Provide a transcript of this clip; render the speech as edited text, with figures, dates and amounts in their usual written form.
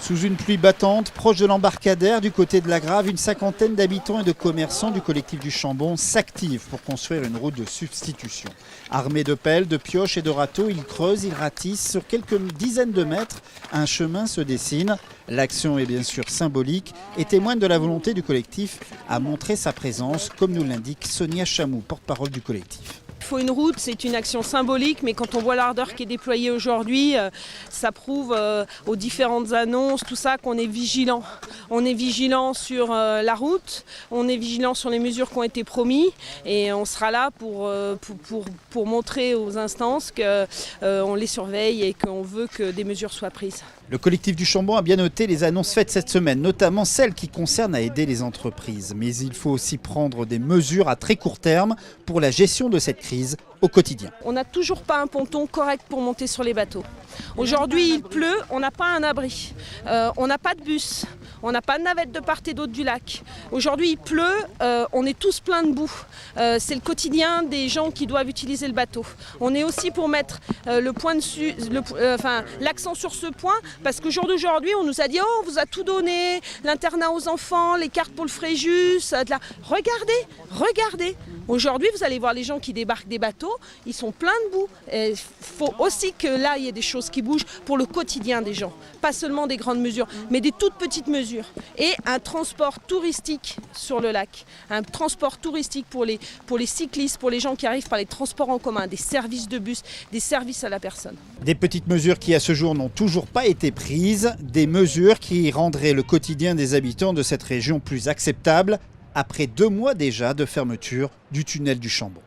Sous une pluie battante, proche de l'embarcadère, du côté de la Grave, une cinquantaine d'habitants et de commerçants du collectif du Chambon s'activent pour construire une route de substitution. Armés de pelles, de pioches et de râteaux, ils creusent, ils ratissent. Sur quelques dizaines de mètres, un chemin se dessine. L'action est bien sûr symbolique et témoigne de la volonté du collectif à montrer sa présence, comme nous l'indique Sonia Chamou, porte-parole du collectif. Il faut une route, c'est une action symbolique, mais quand on voit l'ardeur qui est déployée aujourd'hui, ça prouve aux différentes annonces, tout ça, qu'on est vigilant. On est vigilant sur la route, on est vigilant sur les mesures qui ont été promises et on sera là pour montrer aux instances qu'on les surveille et qu'on veut que des mesures soient prises. Le collectif du Chambon a bien noté les annonces faites cette semaine, notamment celles qui concernent à aider les entreprises. Mais il faut aussi prendre des mesures à très court terme pour la gestion de cette crise au quotidien. On n'a toujours pas un ponton correct pour monter sur les bateaux. Aujourd'hui, il pleut, on n'a pas un abri, on n'a pas de bus, on n'a pas de navette de part et d'autre du lac. Aujourd'hui, il pleut, on est tous pleins de boue. C'est le quotidien des gens qui doivent utiliser le bateau. On est aussi pour mettre l'accent sur ce point, parce qu'au jour d'aujourd'hui, on nous a dit « Oh, on vous a tout donné, l'internat aux enfants, les cartes pour le Fréjus, regardez !» Aujourd'hui, vous allez voir les gens qui débarquent des bateaux, ils sont pleins de boue. Il faut aussi que là, il y ait des choses qui bougent pour le quotidien des gens. Pas seulement des grandes mesures, mais des toutes petites mesures. Et un transport touristique sur le lac. Un transport touristique pour les cyclistes, pour les gens qui arrivent par les transports en commun, des services de bus, des services à la personne. Des petites mesures qui, à ce jour, n'ont toujours pas été prises. Des mesures qui rendraient le quotidien des habitants de cette région plus acceptable, après 2 mois déjà de fermeture du tunnel du Chambon.